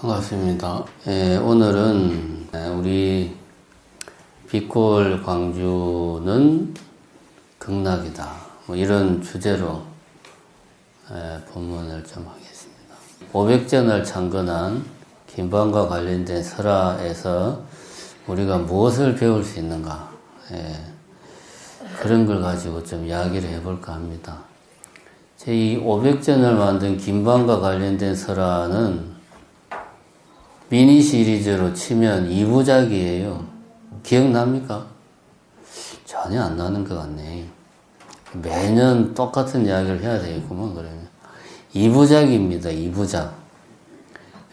반갑습니다. 오늘은 우리 빛골 광주는 극락이다, 뭐 이런 주제로 본문을 좀 하겠습니다. 500전을 창건한 김방과 관련된 설화에서 우리가 무엇을 배울 수 있는가, 그런 걸 가지고 좀 이야기를 해볼까 합니다. 이 500전을 만든 김방과 관련된 설화는 미니 시리즈로 치면 2부작이에요. 기억납니까? 전혀 안 나는 것 같네. 매년 똑같은 이야기를 해야 되겠구만, 그러면. 2부작입니다, 2부작.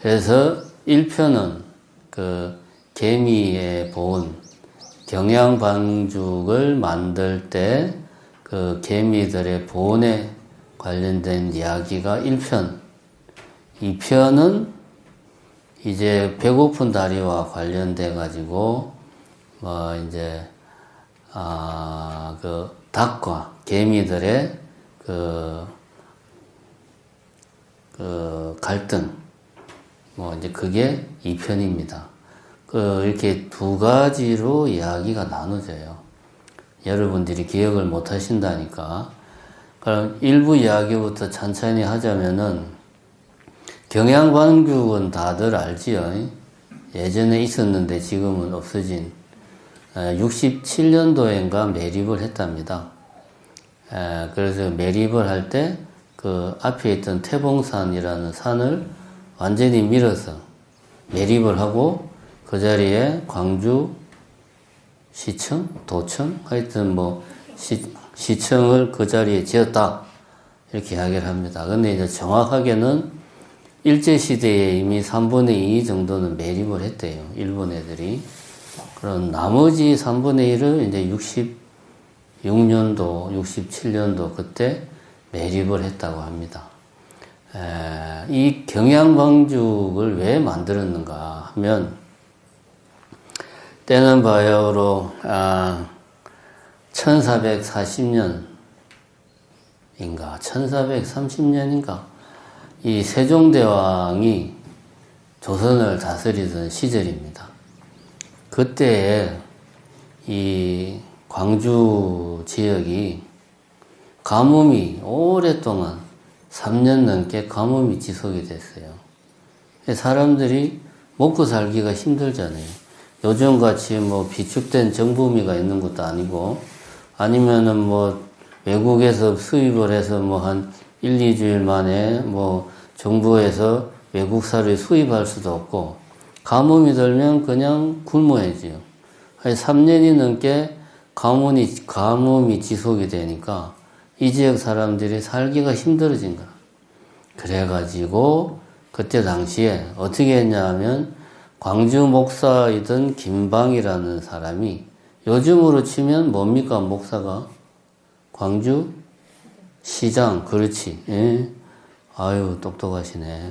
그래서 1편은 그 개미의 본, 경양반죽을 만들 때 그 개미들의 본에 관련된 이야기가 1편. 2편은 이제 배고픈 다리와 관련돼 가지고 이제 그 닭과 개미들의 그 갈등, 이제 그게 2편입니다. 이렇게 두 가지로 이야기가 나눠져요. 여러분들이 기억을 못 하신다니까. 그럼 일부 이야기부터 천천히 하자면은, 경양반죽은 다들 알지요. 예전에 있었는데 지금은 없어진 67년도인가 매립을 했답니다. 그래서 매립을 할 때 그 앞에 있던 태봉산이라는 산을 완전히 밀어서 매립을 하고 그 자리에 광주 시청, 도청, 하여튼 시청을 그 자리에 지었다, 이렇게 이야기를 합니다. 근데 이제 정확하게는 일제시대에 이미 3분의 2 정도는 매립을 했대요, 일본 애들이. 그럼 나머지 3분의 1을 이제 66년도, 67년도 그때 매립을 했다고 합니다. 이 경양방죽을 왜 만들었는가 하면, 때는 바야흐로 1440년인가 1430년인가 이 세종대왕이 조선을 다스리던 시절입니다. 그때에 이 광주 지역이 가뭄이 오랫동안 3년 넘게 가뭄이 지속이 됐어요. 사람들이 먹고 살기가 힘들잖아요. 요즘같이 비축된 정부미가 있는 것도 아니고, 아니면은 외국에서 수입을 해서 한 1, 2주일 만에 정부에서 외국사를 수입할 수도 없고, 가뭄이 들면 그냥 굶어야지요. 3년이 넘게 가뭄이 지속이 되니까 이 지역 사람들이 살기가 힘들어진 거야. 그래가지고 그때 당시에 어떻게 했냐 하면, 광주 목사이던 김방이라는 사람이, 요즘으로 치면 뭡니까, 목사가? 광주 시장, 그렇지. 예. 아유, 똑똑하시네.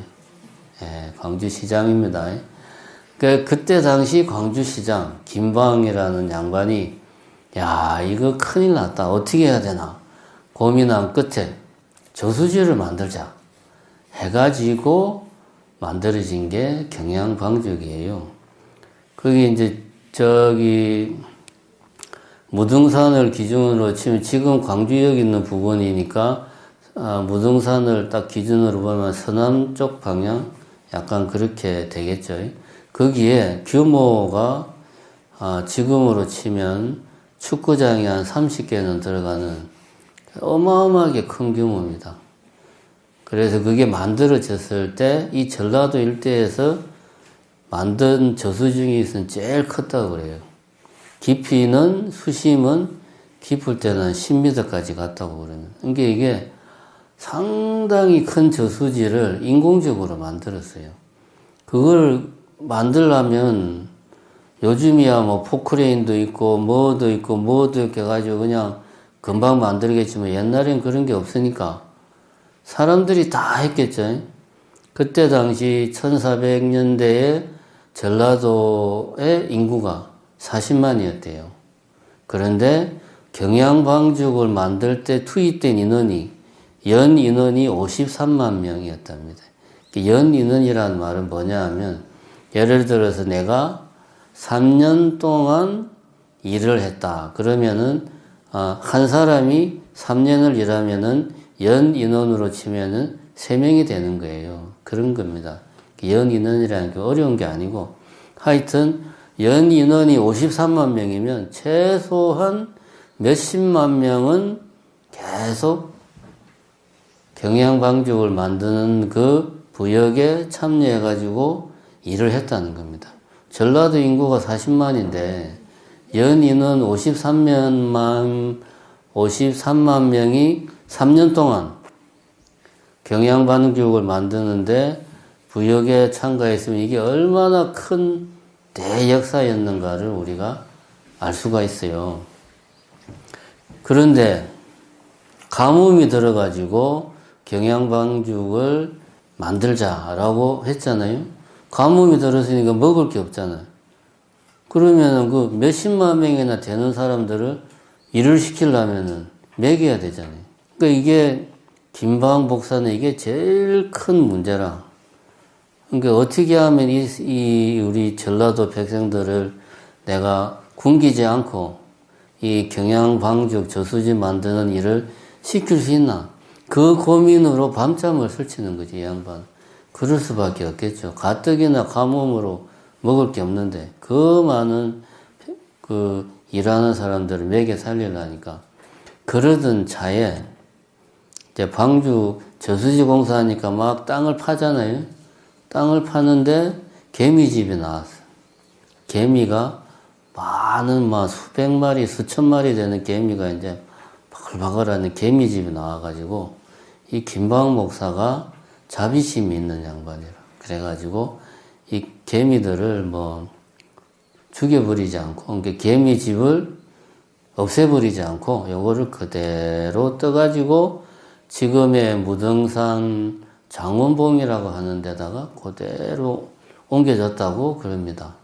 예, 광주 시장입니다. 그때 당시 광주 시장, 김방이라는 양반이, 야, 이거 큰일 났다. 어떻게 해야 되나? 고민한 끝에 저수지를 만들자 해가지고 만들어진 게 경양방죽이에요. 그게 이제 무등산을 기준으로 치면, 지금 광주역 있는 부분이니까 무등산을 딱 기준으로 보면 서남 쪽 방향 약간 그렇게 되겠죠. 거기에 규모가 지금으로 치면 축구장이 한 30개는 들어가는 어마어마하게 큰 규모입니다. 그래서 그게 만들어졌을 때 이 전라도 일대에서 만든 저수 중에서는 제일 컸다고 그래요. 깊이는, 수심은 깊을 때는 10m까지 갔다고 그러면. 그러니까 이게 상당히 큰 저수지를 인공적으로 만들었어요. 그걸 만들려면 요즘이야 포크레인도 있고 뭐도 있고 해가지고 그냥 금방 만들겠지만, 옛날엔 그런 게 없으니까 사람들이 다 했겠죠. 그때 당시 1400년대에 전라도의 인구가 40만이었대요. 그런데 경양방죽을 만들 때 투입된 인원이, 연 인원이 53만 명이었답니다. 연인원이라는 말은 뭐냐 하면, 예를 들어서 내가 3년 동안 일을 했다. 그러면은, 한 사람이 3년을 일하면은 연인원으로 치면은 3명이 되는 거예요. 그런 겁니다. 연인원이라는 게 어려운 게 아니고, 하여튼, 연인원이 53만 명이면 최소한 몇십만 명은 계속 경양방죽을 만드는 그 부역에 참여해가지고 일을 했다는 겁니다. 전라도 인구가 40만인데 연인은 53만 명이 3년 동안 경양방죽을 만드는데 부역에 참가했으면 이게 얼마나 큰 대역사였는가를 우리가 알 수가 있어요. 그런데 가뭄이 들어가지고 경양방죽을 만들자라고 했잖아요. 가뭄이 들었으니까 먹을 게 없잖아요. 그러면은 그 몇십만 명이나 되는 사람들을 일을 시키려면은 먹여야 되잖아요. 그러니까 이게 김방 목사는 이게 제일 큰 문제라. 그러니까 어떻게 하면 이 우리 전라도 백성들을 내가 굶기지 않고 이 경양방죽 저수지 만드는 일을 시킬 수 있나? 그 고민으로 밤잠을 설치는 거지, 이 양반. 그럴 수밖에 없겠죠. 가뜩이나 가뭄으로 먹을 게 없는데, 그 많은 그 일하는 사람들을 먹여 살리려니까. 그러던 차에, 이제 방주 저수지 공사하니까 막 땅을 파잖아요. 땅을 파는데 개미집이 나왔어. 개미가 많은 막 수백 마리, 수천 마리 되는 개미가 이제 바글바글하는 개미집이 나와가지고 이 김방 목사가 자비심이 있는 양반이라. 그래가지고 이 개미들을 뭐 죽여버리지 않고, 그러니까 개미집을 없애버리지 않고 요거를 그대로 떠가지고 지금의 무등산 장원봉이라고 하는 데다가 그대로 옮겨졌다고 그럽니다.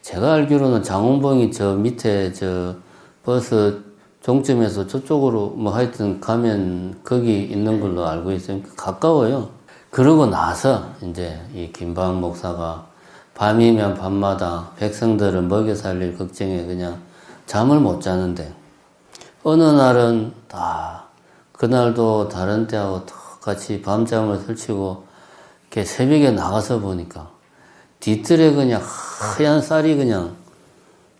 제가 알기로는 장원봉이 저 밑에 저 버스 종점에서 저쪽으로 뭐 하여튼 가면 거기 있는 걸로 알고 있어요. 가까워요. 그러고 나서 이제 이 김방 목사가 밤이면 밤마다 백성들을 먹여 살릴 걱정에 그냥 잠을 못 자는데, 어느 날은 그날도 다른 때하고 똑같이 밤잠을 설치고 이렇게 새벽에 나가서 보니까 뒤뜰에 그냥 하얀 쌀이 그냥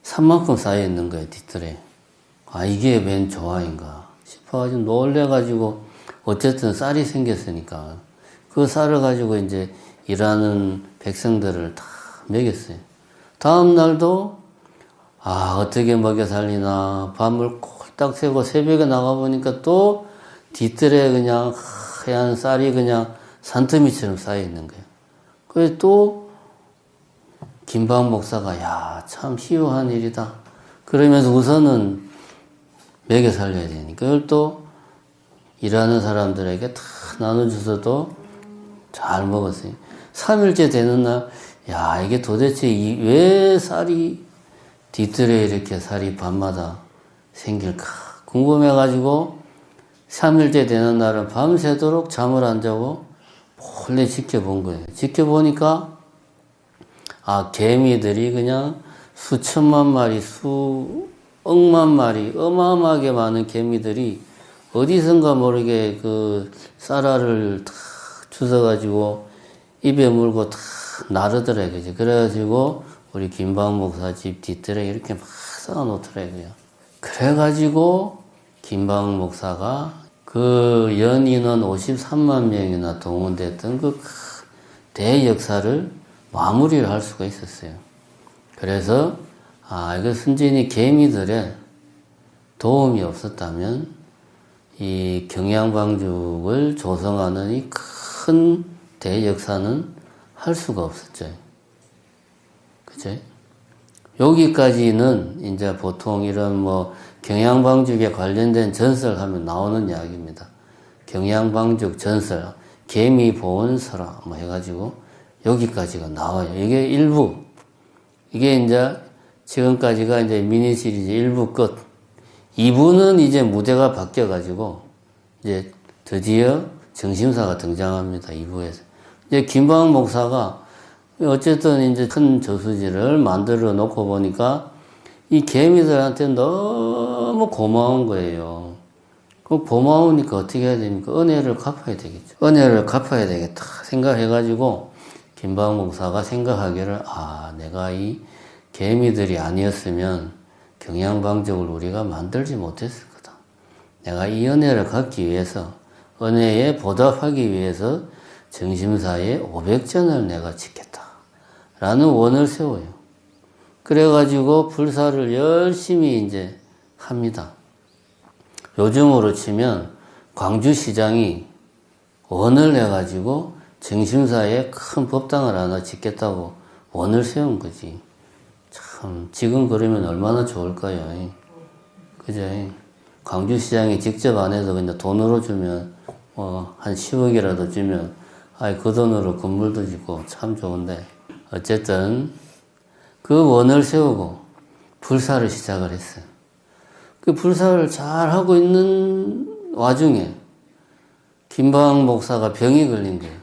산만큼 쌓여 있는 거예요, 뒤뜰에. 이게 웬 조화인가 싶어가지고 놀래가지고, 어쨌든 쌀이 생겼으니까 그 쌀을 가지고 이제 일하는 백성들을 다 먹였어요. 다음 날도 어떻게 먹여 살리나 밤을 콜딱 새고 새벽에 나가보니까 또 뒤뜰에 그냥 하얀 쌀이 그냥 산더미처럼 쌓여 있는 거예요. 그래서 또 김방 목사가 참 희유한 일이다 그러면서 우선은 먹여 살려야 되니까 그걸 또 일하는 사람들에게 다 나눠줘서도 잘 먹었어요. 3일째 되는 날, 이게 도대체 왜 쌀이 뒤뜰에 이렇게 쌀이 밤마다 생길까 궁금해가지고 3일째 되는 날은 밤새도록 잠을 안 자고 몰래 지켜본 거예요. 지켜보니까 개미들이 그냥 수천만 마리, 수억만 마리, 어마어마하게 많은 개미들이 어디선가 모르게 그 쌀알을 탁 주워가지고 입에 물고 탁 나르더래, 그지? 그래가지고 우리 김방 목사 집 뒤뜰에 이렇게 막 쌓아놓더래요. 그래가지고 김방 목사가 그 연인원 53만 명이나 동원됐던 그 대역사를 마무리를 할 수가 있었어요. 그래서 이거 순전히 개미들의 도움이 없었다면 이 경양방죽을 조성하는 이 큰 대역사는 할 수가 없었죠. 그죠? 여기까지는 이제 보통 이런 뭐 경양방죽에 관련된 전설하면 나오는 이야기입니다. 경양방죽 전설, 개미보온설화 뭐 해가지고 여기까지가 나와요. 이게 일부. 이게 이제 지금까지가 이제 미니 시리즈 1부 끝. 2부는 이제 무대가 바뀌어가지고 이제 드디어 정심사가 등장합니다. 2부에서. 이제 김방 목사가 어쨌든 이제 큰 저수지를 만들어 놓고 보니까 이 개미들한테 너무 고마운 거예요. 그 고마우니까 어떻게 해야 됩니까? 은혜를 갚아야 되겠죠. 은혜를 갚아야 되겠다 생각해가지고 김방 목사가 생각하기를 내가 이 개미들이 아니었으면 경양방적을 우리가 만들지 못했을 거다. 내가 이 은혜를 갚기 위해서 은혜에 보답하기 위해서 정심사에 500전을 내가 짓겠다 라는 원을 세워요. 그래가지고 불사를 열심히 이제 합니다. 요즘으로 치면 광주시장이 원을 내가지고 정심사에 큰 법당을 하나 짓겠다고 원을 세운 거지. 참 지금 그러면 얼마나 좋을까요? 그죠? 광주시장이 직접 안 해도 그냥 돈으로 주면 한 10억이라도 주면 그 돈으로 건물도 짓고 참 좋은데 어쨌든 그 원을 세우고 불사를 시작을 했어요. 그 불사를 잘 하고 있는 와중에 김방 목사가 병이 걸린 거예요.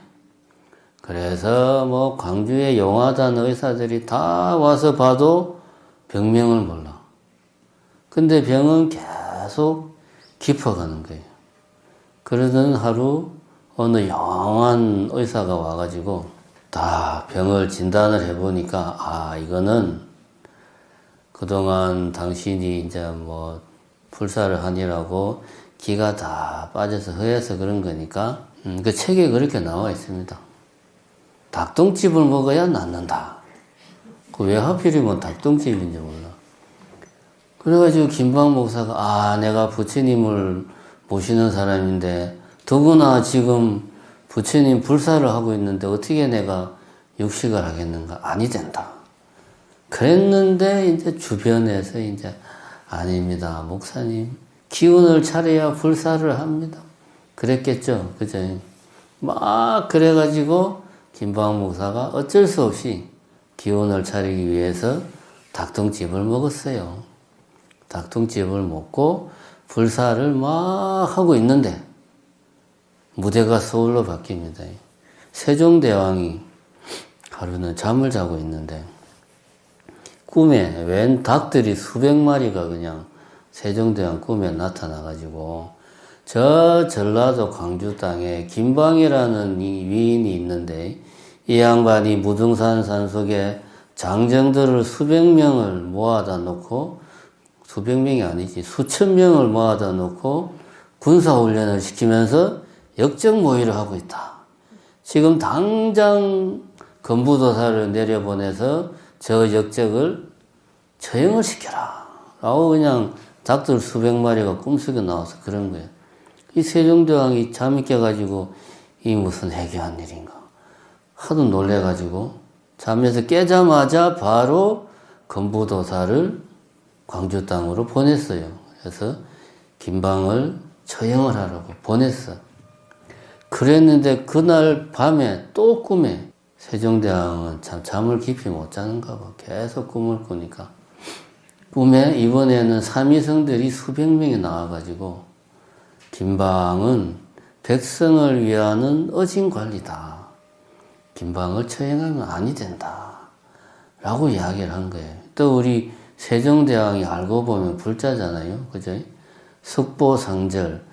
그래서 광주의 용화단 의사들이 다 와서 봐도 병명을 몰라. 근데 병은 계속 깊어가는 거예요. 그러던 하루 어느 영한 의사가 와가지고 다 병을 진단을 해보니까 이거는 그동안 당신이 이제 불사를 하느라고 기가 다 빠져서 허해서 그런 거니까 그 책에 그렇게 나와 있습니다. 닭똥집을 먹어야 낫는다. 왜 하필이면 닭똥집인지 몰라. 그래가지고 김방 목사가 내가 부처님을 모시는 사람인데 더구나 지금 부처님 불사를 하고 있는데 어떻게 내가 육식을 하겠는가? 아니 된다. 그랬는데 이제 주변에서 이제 아닙니다. 목사님 기운을 차려야 불사를 합니다. 그랬겠죠. 그죠? 막 그래가지고 김방 목사가 어쩔 수 없이 기운을 차리기 위해서 닭똥집을 먹었어요. 닭똥집을 먹고 불사를 막 하고 있는데 무대가 서울로 바뀝니다. 세종대왕이 하루는 잠을 자고 있는데 꿈에 웬 닭들이 수백 마리가 그냥 세종대왕 꿈에 나타나가지고 저 전라도 광주 땅에 김방이라는 이 위인이 있는데 이 양반이 무등산 산속에 장정들을 수백 명을 모아다 놓고 수백 명이 아니지 수천 명을 모아다 놓고 군사훈련을 시키면서 역적 모의를 하고 있다. 지금 당장 건부도사를 내려보내서 저 역적을 처형을 시켜라 라고 그냥 닭들 수백 마리가 꿈속에 나와서 그런 거예요. 이 세종대왕이 잠이 깨가지고 이 무슨 해괴한 일인가 하도 놀래가지고 잠에서 깨자마자 바로 건부도사를 광주 땅으로 보냈어요. 그래서 김방을 처형을 하라고 보냈어. 그랬는데 그날 밤에 또 꿈에 세종대왕은 참 잠을 깊이 못 자는가 봐. 계속 꿈을 꾸니까 꿈에 이번에는 삼위성들이 수백 명이 나와가지고 김방은 백성을 위하는 어진관리다. 김방을 처형하면 아니 된다. 라고 이야기를 한 거예요. 또 우리 세종대왕이 알고 보면 불자잖아요. 그죠? 석보상절.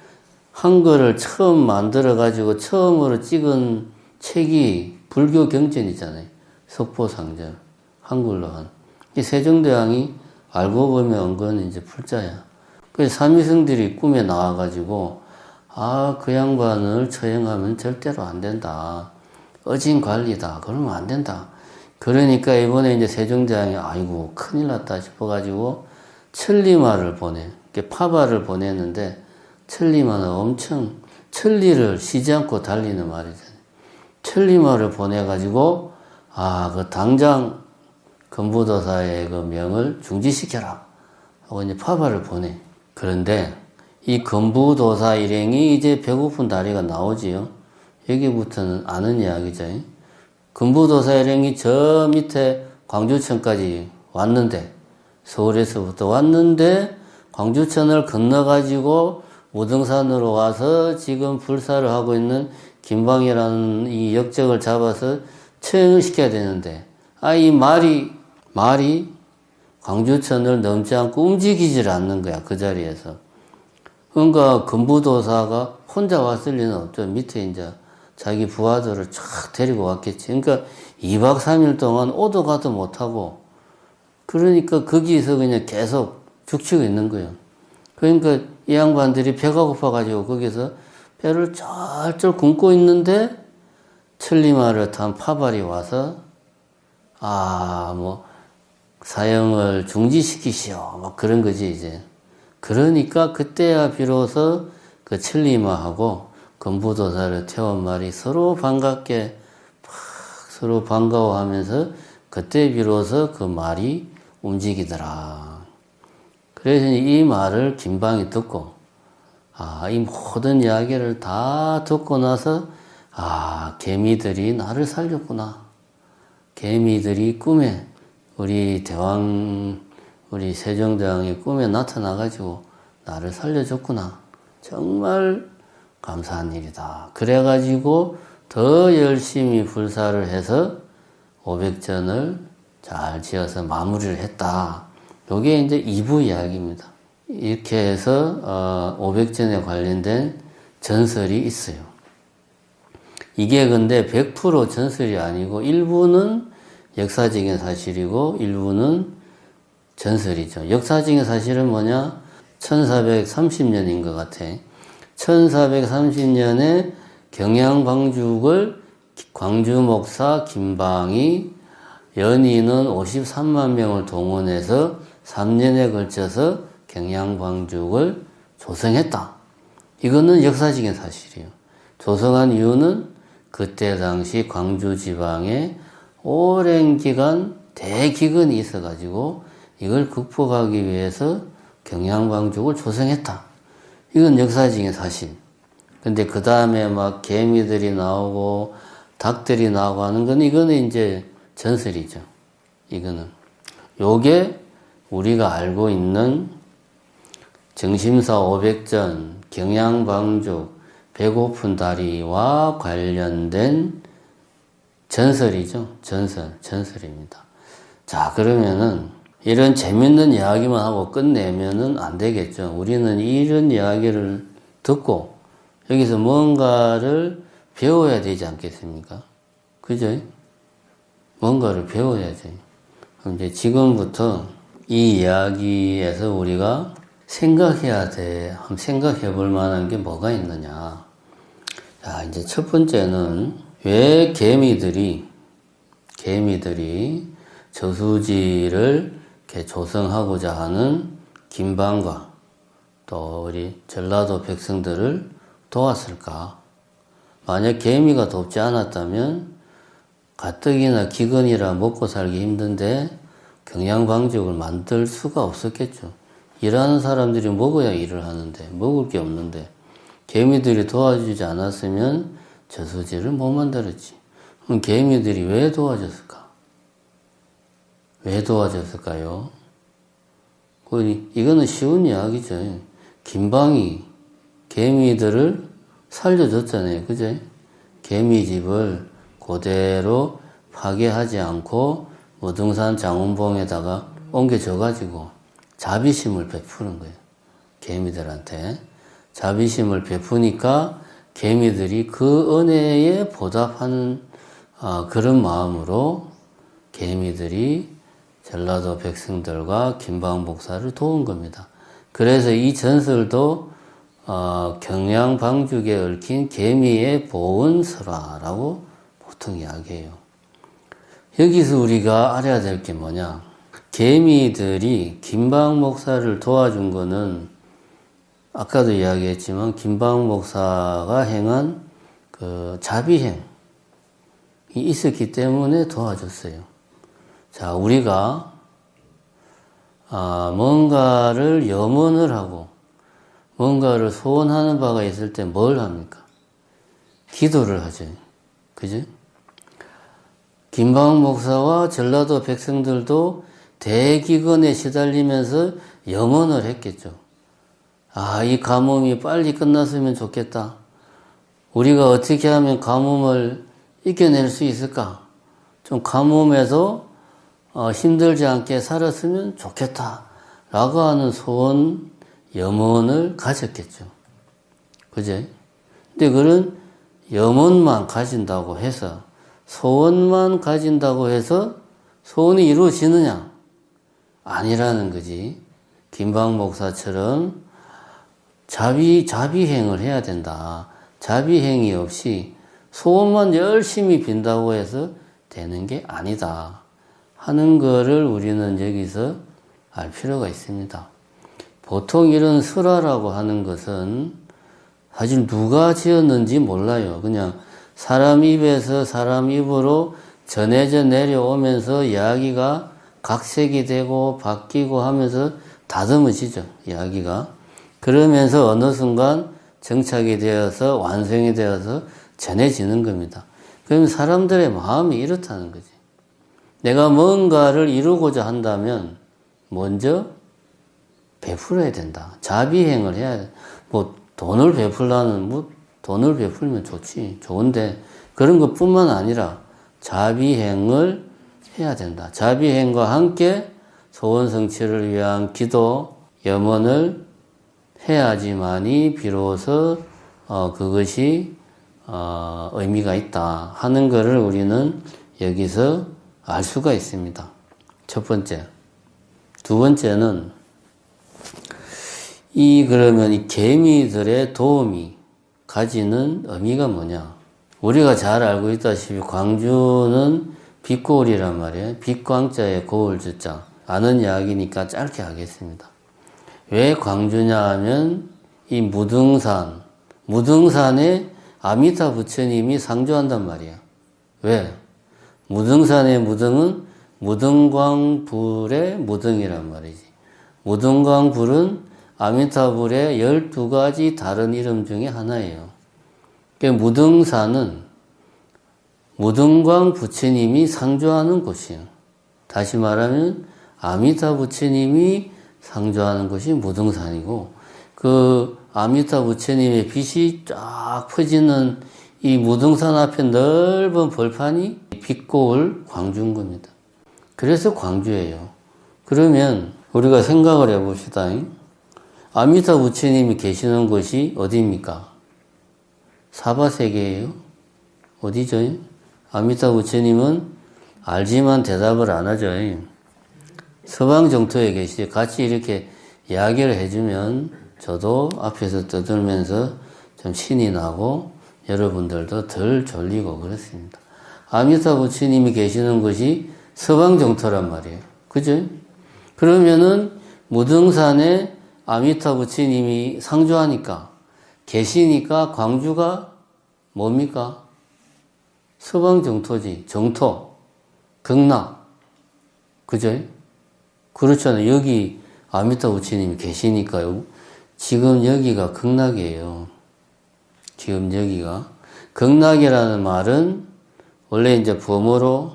한글을 처음 만들어가지고 처음으로 찍은 책이 불교 경전이잖아요. 석보상절. 한글로 한. 이 세종대왕이 알고 보면 은근 이제 불자야. 그래서 삼위성들이 꿈에 나와가지고, 그 양반을 처형하면 절대로 안 된다. 어진관리다. 그러면 안 된다. 그러니까 이번에 이제 세종대왕이 아이고 큰일 났다 싶어가지고 천리마를 보내. 파발을 보냈는데 천리마는 엄청 천리를 쉬지 않고 달리는 말이잖아요. 천리마를 보내가지고 그 당장 건부도사의 그 명을 중지시켜라 하고 이제 파발을 보내. 그런데 이 건부도사 일행이 이제 배고픈 다리가 나오지요. 여기부터는 아는 이야기죠. 건부도사 일행이 저 밑에 광주천까지 왔는데 서울에서부터 왔는데 광주천을 건너가지고 무등산으로 와서 지금 불사를 하고 있는 김방이라는 이 역적을 잡아서 처형을 시켜야 되는데, 이 말이 광주천을 넘지 않고 움직이질 않는 거야, 그 자리에서. 그러니까 금부도사가 혼자 왔을 리는 없죠. 밑에 이제 자기 부하들을 쫙 데리고 왔겠지. 그러니까 2박 3일 동안 오도 가도 못하고, 그러니까 거기서 그냥 계속 죽치고 있는 거예요. 그러니까 이 양반들이 배가 고파가지고 거기서 배를 쩔쩔 굶고 있는데 천리마를 탄 파발이 와서 사형을 중지시키시오. 막 그런 거지, 이제. 그러니까 그때야 비로소 그 천리마하고 금부도사를 태운 말이 서로 반갑게 서로 반가워하면서 그때 비로소 그 말이 움직이더라. 그래서 이 말을 김방이 듣고, 이 모든 이야기를 다 듣고 나서, 개미들이 나를 살렸구나. 개미들이 꿈에, 우리 세종대왕의 꿈에 나타나가지고 나를 살려줬구나. 정말 감사한 일이다. 그래가지고 더 열심히 불사를 해서 500전을 잘 지어서 마무리를 했다. 요게 이제 2부 이야기입니다. 이렇게 해서 500전에 관련된 전설이 있어요. 이게 근데 100% 전설이 아니고 일부는 역사적인 사실이고 일부는 전설이죠. 역사적인 사실은 뭐냐? 1430년인 것 같아. 1430년에 경양방죽을 광주 목사 김방이 연인은 53만 명을 동원해서 3년에 걸쳐서 경양방죽을 조성했다. 이거는 역사적인 사실이에요. 조성한 이유는 그때 당시 광주 지방에 오랜 기간 대기근이 있어가지고 이걸 극복하기 위해서 경양방죽을 조성했다. 이건 역사적인 사실. 근데 그 다음에 막 개미들이 나오고 닭들이 나오고 하는 건 이거는 이제 전설이죠. 이거는. 요게 우리가 알고 있는 정심사 500전, 경양방죽, 배고픈 다리와 관련된 전설이죠. 전설입니다. 자, 그러면은 이런 재밌는 이야기만 하고 끝내면은 안 되겠죠. 우리는 이런 이야기를 듣고 여기서 뭔가를 배워야 되지 않겠습니까? 그죠? 뭔가를 배워야죠. 그럼 이제 지금부터 이 이야기에서 우리가 한번 생각해 볼 만한 게 뭐가 있느냐. 자, 이제 첫 번째는 왜 개미들이 저수지를 이렇게 조성하고자 하는 김방과 또 우리 전라도 백성들을 도왔을까? 만약 개미가 돕지 않았다면 가뜩이나 기근이라 먹고 살기 힘든데 경양방죽을 만들 수가 없었겠죠. 일하는 사람들이 먹어야 일을 하는데 먹을 게 없는데 개미들이 도와주지 않았으면 저수지를 못 만들었지. 그럼 개미들이 왜 도와줬을까? 왜 도와줬을까요? 이거는 쉬운 이야기죠. 김방이 개미들을 살려줬잖아요. 그죠? 개미집을 그대로 파괴하지 않고 무등산 장운봉에다가 옮겨줘가지고 자비심을 베푸는 거예요. 개미들한테. 자비심을 베푸니까 개미들이 그 은혜에 보답하는 그런 마음으로 개미들이 전라도 백성들과 김방복사를 도운 겁니다. 그래서 이 전설도 경양방죽에 얽힌 개미의 보은설화라고 보통 이야기해요. 여기서 우리가 알아야 될 게 뭐냐? 개미들이 김방목사를 도와준 거는 아까도 이야기했지만 김방목사가 행한 그 자비행이 있었기 때문에 도와줬어요. 자, 우리가 뭔가를 염원을 하고 뭔가를 소원하는 바가 있을 때 뭘 합니까? 기도를 하죠. 그죠? 김방 목사와 전라도 백성들도 대기근에 시달리면서 염원을 했겠죠. 이 가뭄이 빨리 끝났으면 좋겠다. 우리가 어떻게 하면 가뭄을 이겨낼 수 있을까? 좀 가뭄에도 힘들지 않게 살았으면 좋겠다 라고 하는 소원, 염원을 가졌겠죠. 그제? 근데 그런 염원만 가진다고 해서, 소원만 가진다고 해서 소원이 이루어지느냐? 아니라는 거지. 김방 목사처럼 자비행을 해야 된다. 자비행위 없이 소원만 열심히 빈다고 해서 되는 게 아니다 하는 거를 우리는 여기서 알 필요가 있습니다. 보통 이런 설화라고 하는 것은 사실 누가 지었는지 몰라요. 그냥 사람 입에서 사람 입으로 전해져 내려오면서 이야기가 각색이 되고 바뀌고 하면서 다듬어지죠, 이야기가. 그러면서 어느 순간 정착이 되어서 완성이 되어서 전해지는 겁니다. 그럼 사람들의 마음이 이렇다는 거지. 내가 뭔가를 이루고자 한다면 먼저 베풀어야 된다. 자비행을 해야 돼. 뭐 돈을 베풀라는, 뭐 돈을 베풀면 좋지. 좋은데 그런 것뿐만 아니라 자비행을 해야 된다. 자비행과 함께 소원 성취를 위한 기도, 염원을 해야지만이 비로소 그것이 의미가 있다 하는 것을 우리는 여기서 알 수가 있습니다. 첫 번째. 두 번째는 그러면 이 개미들의 도움이 가지는 의미가 뭐냐? 우리가 잘 알고 있다시피 광주는 빛고울이란 말이에요. 빛광자에 고울주자. 아는 이야기니까 짧게 하겠습니다. 왜 광주냐 하면 이 무등산에 아미타 부처님이 상주한단 말이야. 왜? 무등산의 무등은 무등광불의 무등이란 말이지. 무등광불은 아미타불의 12가지 다른 이름 중에 하나예요. 무등산은 무등광 부처님이 상주하는 곳이에요. 다시 말하면 아미타 부처님이 상주하는 곳이 무등산이고, 그 아미타 부처님의 빛이 쫙 퍼지는 이 무등산 앞에 넓은 벌판이 빛고울 광주인 겁니다. 그래서 광주예요. 그러면 우리가 생각을 해봅시다. 아미타 부처님이 계시는 곳이 어디입니까? 사바세계예요. 어디죠? 아미타 부처님은 알지만 대답을 안 하죠. 서방 정토에 계시죠. 같이 이렇게 이야기를 해주면 저도 앞에서 떠들면서 좀 신이 나고 여러분들도 덜 졸리고 그렇습니다. 아미타 부처님이 계시는 곳이 서방 정토란 말이에요. 그죠? 그러면은 무등산에 아미타 부처님이 상주하니까, 계시니까 광주가 뭡니까? 서방 정토지. 정토. 극락. 그죠? 그렇잖아요. 여기 아미타 부처님이 계시니까요. 지금 여기가 극락이에요. 지금 여기가. 극락이라는 말은 원래 이제 범어로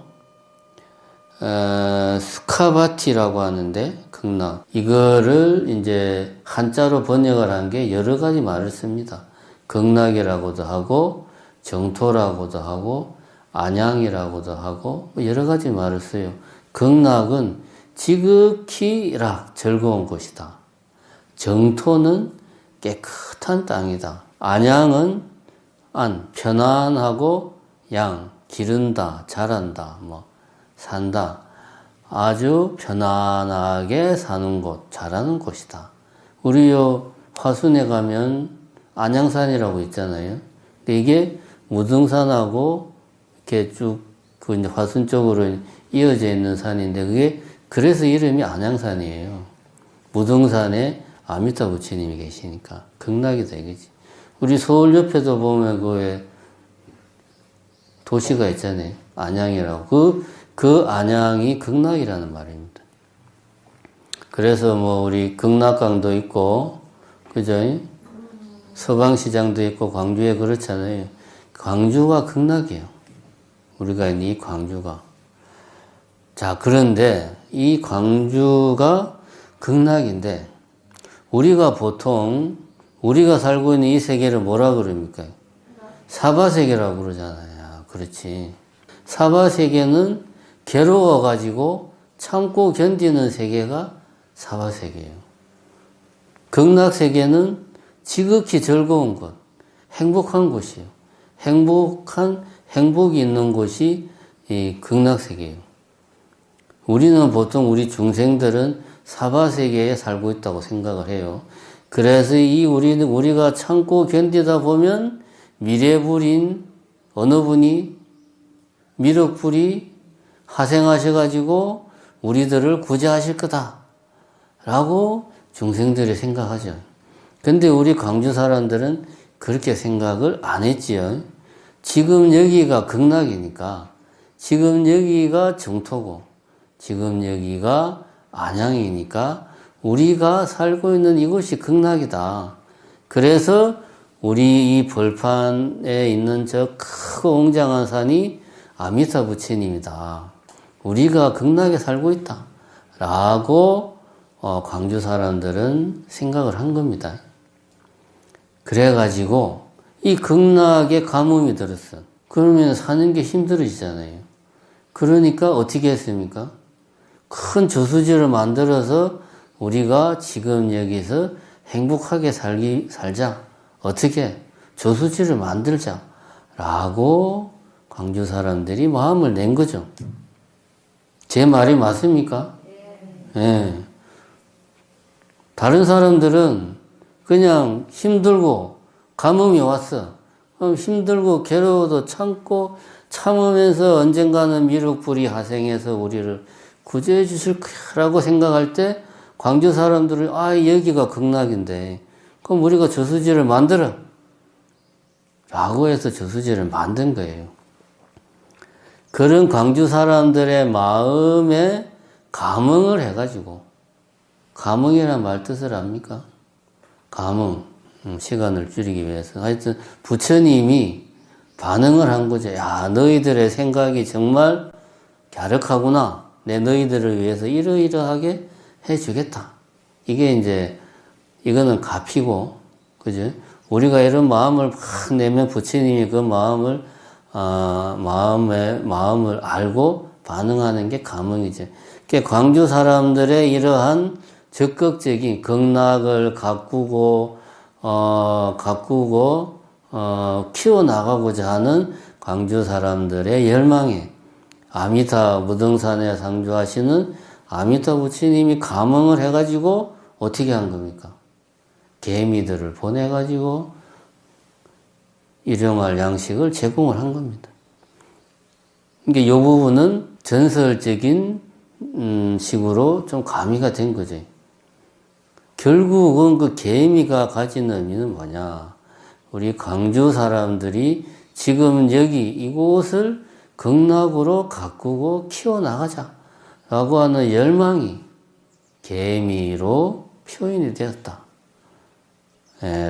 스카바티라고 하는데, 극락. 이거를 이제 한자로 번역을 한 게 여러 가지 말을 씁니다. 극락이라고도 하고, 정토라고도 하고, 안양이라고도 하고, 여러 가지 말을 써요. 극락은 지극히 즐거운 곳이다. 정토는 깨끗한 땅이다. 안양은 편안하고, 기른다, 자란다, 산다. 아주 편안하게 사는 곳, 자라는 곳이다. 우리 화순에 가면 안양산이라고 있잖아요. 근데 이게 무등산하고 이렇게 쭉 이제 화순 쪽으로 이어져 있는 산인데, 그게 그래서 이름이 안양산이에요. 무등산에 아미타 부처님이 계시니까 극락이다 이거지. 우리 서울 옆에도 보면 그 도시가 있잖아요. 안양이라고. 그 안양이 극락이라는 말입니다. 그래서 우리 극락강도 있고, 그죠? 서방시장도 있고, 광주에 그렇잖아요. 광주가 극락이에요. 우리가 있는 이 광주가. 자, 그런데 이 광주가 극락인데, 우리가 보통, 우리가 살고 있는 이 세계를 뭐라 그럽니까? 사바세계라고 그러잖아요. 그렇지. 사바세계는 괴로워가지고 참고 견디는 세계가 사바세계예요. 극락세계는 지극히 즐거운 곳, 행복한 곳이에요. 행복이 있는 곳이 이 극락세계예요. 우리는 보통 우리 중생들은 사바세계에 살고 있다고 생각을 해요. 그래서 우리가 참고 견디다 보면 미래불인 어느 분이 미륵불이 하생하셔가지고 우리들을 구제하실 거다 라고 중생들이 생각하죠. 근데 우리 광주 사람들은 그렇게 생각을 안 했지요. 지금 여기가 극락이니까, 지금 여기가 정토고, 지금 여기가 안양이니까 우리가 살고 있는 이곳이 극락이다. 그래서 우리 이 벌판에 있는 저 크고 웅장한 산이 아미타 부처님이다. 우리가 극락에 살고 있다. 라고 광주 사람들은 생각을 한 겁니다. 그래가지고 이 극락에 가뭄이 들었어. 그러면 사는 게 힘들어지잖아요. 그러니까 어떻게 했습니까? 큰 저수지를 만들어서 우리가 지금 여기서 행복하게 살자. 어떻게? 저수지를 만들자. 라고 광주 사람들이 마음을 낸 거죠. 제 말이 맞습니까? 예. 다른 사람들은 그냥 힘들고 가뭄이 왔어. 그럼 힘들고 괴로워도 참으면서 언젠가는 미륵불이 하생해서 우리를 구제해 주실 거라고 생각할 때 광주 사람들은 여기가 극락인데 그럼 우리가 저수지를 만들어 라고 해서 저수지를 만든 거예요. 그런 광주 사람들의 마음에 감흥을 해가지고, 감흥이란 말 뜻을 압니까? 감흥, 시간을 줄이기 위해서. 하여튼 부처님이 반응을 한 거죠. 야, 너희들의 생각이 정말 갸륵하구나. 내 너희들을 위해서 이러이러하게 해주겠다. 이게 이제 이거는 값이고, 그죠? 우리가 이런 마음을 막 내면 부처님이 그 마음을 알고 반응하는 게 감흥이죠. 그러니까 광주 사람들의 이러한 적극적인 극락을 가꾸고 키워나가고자 하는 광주 사람들의 열망에 아미타 무등산에 상주하시는 아미타 부처님이 감흥을 해가지고 어떻게 한 겁니까? 개미들을 보내가지고 일용할 양식을 제공을 한 겁니다. 그러니까 이 부분은 전설적인 식으로 좀 가미가 된 거죠. 결국은 그 개미가 가진 의미는 뭐냐? 우리 광주 사람들이 지금 여기 이곳을 극락으로 가꾸고 키워나가자 라고 하는 열망이 개미로 표현이 되었다.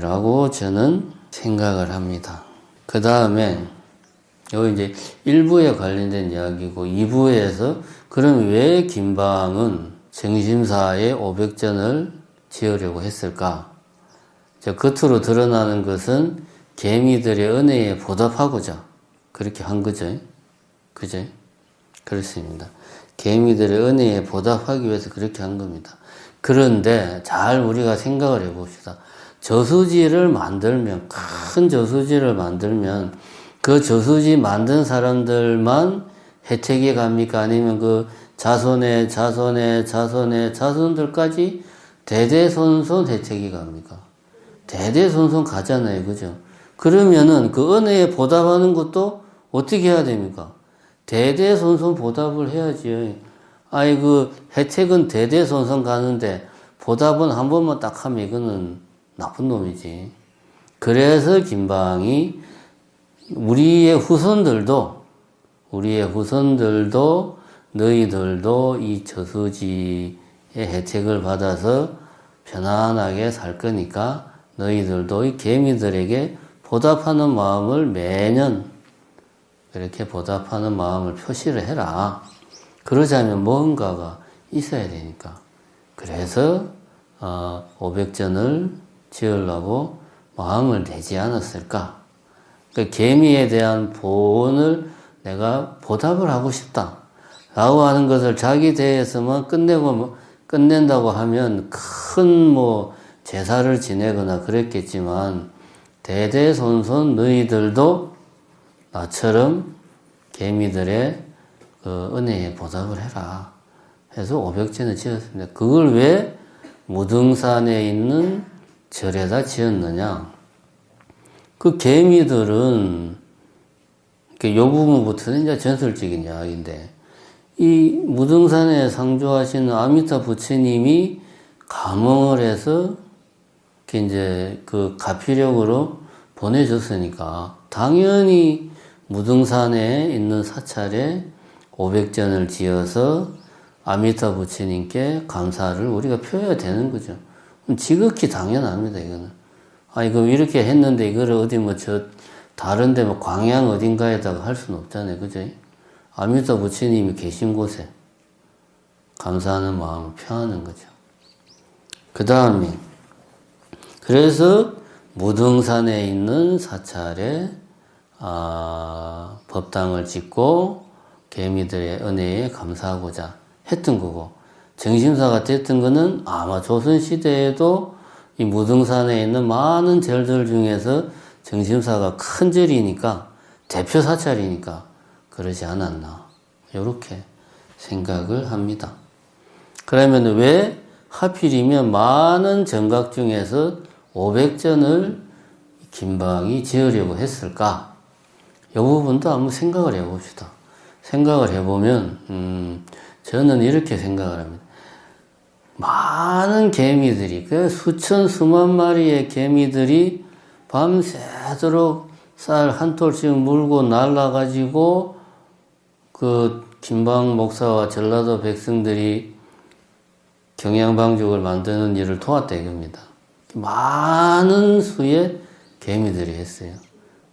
라고 저는 생각을 합니다. 그 다음에 여기 이제 1부에 관련된 이야기고 2부에서 그럼 왜 김방은 정심사에 500전을 지으려고 했을까? 겉으로 드러나는 것은 개미들의 은혜에 보답하고자 그렇게 한 거죠. 그죠? 그렇습니다. 개미들의 은혜에 보답하기 위해서 그렇게 한 겁니다. 그런데 잘 우리가 생각을 해봅시다. 저수지를 만들면, 큰 저수지를 만들면 그 저수지 만든 사람들만 혜택이 갑니까? 아니면 그 자손들까지 대대손손 혜택이 갑니까? 대대손손 가잖아요. 그죠? 그러면은 그 은혜에 보답하는 것도 어떻게 해야 됩니까? 대대손손 보답을 해야지. 그 혜택은 대대손손 가는데 보답은 한 번만 딱 하면 이거는 나쁜 놈이지. 그래서 김방이 우리의 후손들도 너희들도 이 저수지의 혜택을 받아서 편안하게 살 거니까 너희들도 이 개미들에게 보답하는 마음을 매년 이렇게 보답하는 마음을 표시를 해라. 그러자면 뭔가가 있어야 되니까. 그래서 500전을 지으려고 마음을 내지 않았을까 그 개미에 대한 보온을 내가 보답을 하고 싶다 라고 하는 것을 자기 대에서만 끝낸다고 하면 큰 제사를 지내거나 그랬겠지만, 대대손손 너희들도 나처럼 개미들의 그 은혜에 보답을 해라 해서 500전을 지었습니다. 그걸 왜 무등산에 있는 절에다 지었느냐? 그 개미들은, 요 부분부터는 이제 전설적인 이야기인데, 이 무등산에 상주하시는 아미타 부처님이 감흥을 해서 이제 그 가피력으로 보내줬으니까, 당연히 무등산에 있는 사찰에 500전을 지어서 아미타 부처님께 감사를 우리가 표해야 되는 거죠. 지극히 당연합니다, 이거는. 그럼 이렇게 했는데 이거를 어디 다른데 광양 어딘가에다가 할 수는 없잖아요. 그죠? 아미타 부처님이 계신 곳에 감사하는 마음을 표하는 거죠. 그 다음에, 그래서 무등산에 있는 사찰에 법당을 짓고 개미들의 은혜에 감사하고자 했던 거고, 정심사가 됐던 거는 아마 조선시대에도 이 무등산에 있는 많은 절들 중에서 정심사가 큰 절이니까, 대표 사찰이니까 그러지 않았나, 이렇게 생각을 합니다. 그러면 왜 하필이면 많은 정각 중에서 500전을 김방이 지으려고 했을까? 이 부분도 한번 생각을 해봅시다. 생각을 해보면 저는 이렇게 생각을 합니다. 많은 개미들이, 그 수천 수만 마리의 개미들이 밤새도록 쌀 한 톨씩 물고 날라가지고 그 김방 목사와 전라도 백성들이 경양방죽을 만드는 일을 도왔다 이겁니다. 많은 수의 개미들이 했어요.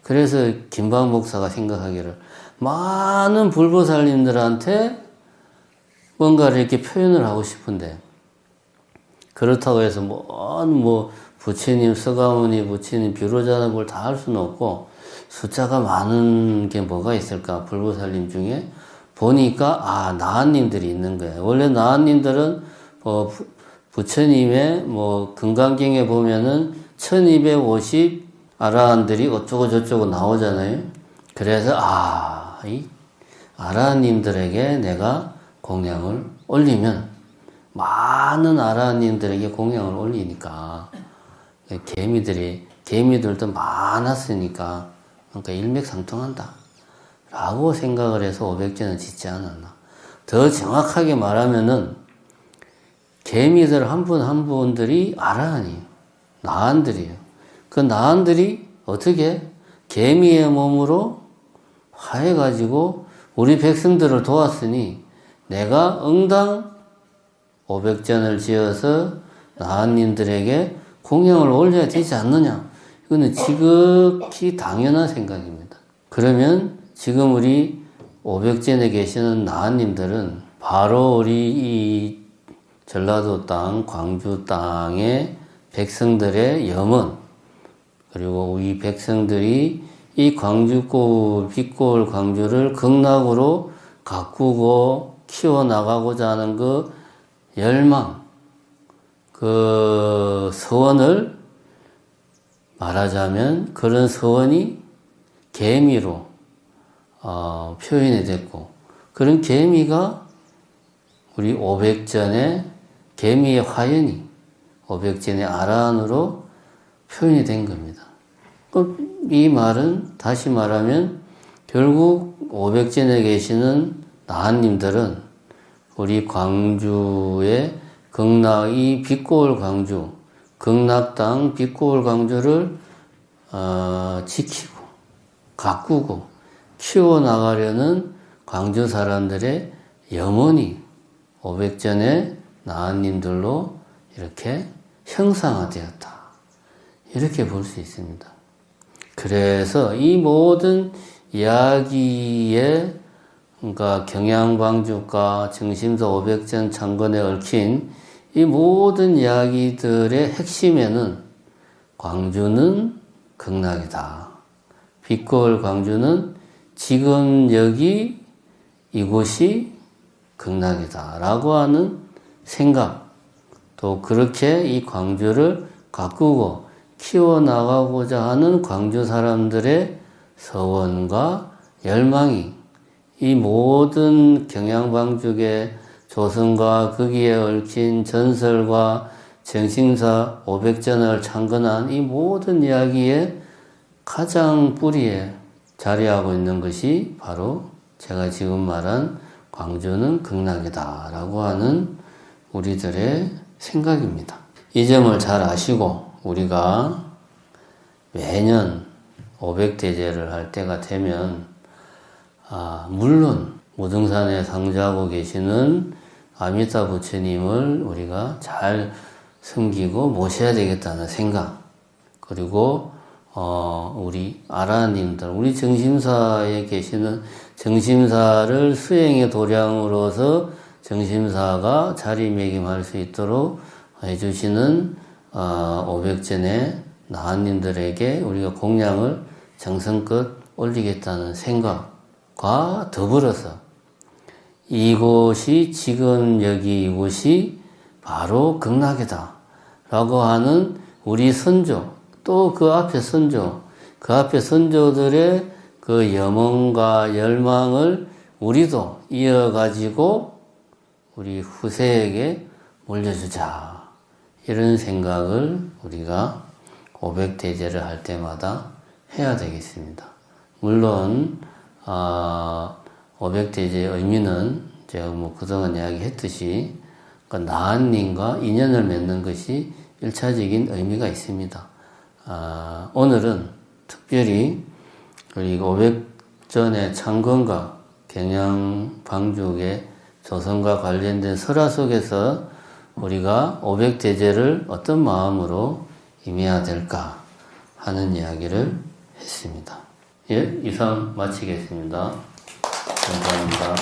그래서 김방 목사가 생각하기를 많은 불보살님들한테 뭔가를 이렇게 표현을 하고 싶은데, 그렇다고 해서 부처님, 서가모니 부처님, 비로자는 걸 다 할 수는 없고, 숫자가 많은 게 뭐가 있을까? 불보살님 중에 보니까 나한님들이 있는 거예요. 원래 나한님들은 부처님의 금강경에 보면은 1250 아라한들이 어쩌고 저쩌고 나오잖아요. 그래서 이 아라한님들에게 내가 공양을 올리면 많은 아라한님들에게 공양을 올리니까 개미들도 많았으니까, 그러니까 일맥상통한다 라고 생각을 해서 500전을 짓지 않았나. 더 정확하게 말하면은 개미들 한 분 한 분들이 아라한이에요. 나한들이에요. 그 나한들이 어떻게 개미의 몸으로 화해가지고 우리 백성들을 도왔으니 내가 응당 500전을 지어서 나한님들에게 공양을 올려야 되지 않느냐. 이거는 지극히 당연한 생각입니다. 그러면 지금 우리 500전에 계시는 나한님들은 바로 우리 이 전라도 땅, 광주 땅의 백성들의 염원, 그리고 우리 백성들이 이 광주골, 빛골 광주를 극락으로 가꾸고 키워나가고자 하는 그 열망, 그 서원을 말하자면 그런 서원이 개미로 표현이 됐고, 그런 개미가 우리 500전의 개미의 화연이 500전의 아라한으로 표현이 된 겁니다. 이 말은 다시 말하면 결국 500전에 계시는 나한님들은 우리 광주의 극락이 빛골 광주, 극락당 빛골 광주를 지키고 가꾸고 키워나가려는 광주 사람들의 염원이 500전의 나한님들로 이렇게 형상화되었다. 이렇게 볼 수 있습니다. 그래서 이 모든 이야기에, 그러니까 경양방주과 정심서 500전 창건에 얽힌 이 모든 이야기들의 핵심에는 광주는 극락이다 빛골 광주는 지금 여기 이곳이 극락이다 라고 하는 생각, 또 그렇게 이 광주를 가꾸고 키워나가고자 하는 광주 사람들의 서원과 열망이 이 모든 경양방죽의 조성과 거기에 얽힌 전설과 정신사 500전을 창건한 이 모든 이야기의 가장 뿌리에 자리하고 있는 것이 바로 제가 지금 말한 광주는 극락이다 라고 하는 우리들의 생각입니다. 이 점을 잘 아시고 우리가 매년 500대제를 할 때가 되면 물론 무등산에 상주하고 계시는 아미타 부처님을 우리가 잘 섬기고 모셔야 되겠다는 생각, 그리고 우리 아라님들, 우리 정심사에 계시는 정심사를 수행의 도량으로서 정심사가 자리매김할 수 있도록 해주시는 500전의 나한님들에게 우리가 공양을 정성껏 올리겠다는 생각과 더불어서 이곳이 지금 여기 이곳이 바로 극락이다 라고 하는 우리 선조, 또 그 앞에 선조, 그 앞에 선조들의 그 염원과 열망을 우리도 이어가지고 우리 후세에게 물려주자, 이런 생각을 우리가 500대제를 할 때마다 해야 되겠습니다. 물론 500대제의 의미는 제가 그동안 이야기했듯이 나한님과 인연을 맺는 것이 1차적인 의미가 있습니다. 오늘은 특별히 우리 500전의 창건과 경양방죽의 조성과 관련된 설화 속에서 우리가 500대제를 어떤 마음으로 임해야 될까 하는 이야기를 했습니다. 예, 이상 마치겠습니다. 감사합니다.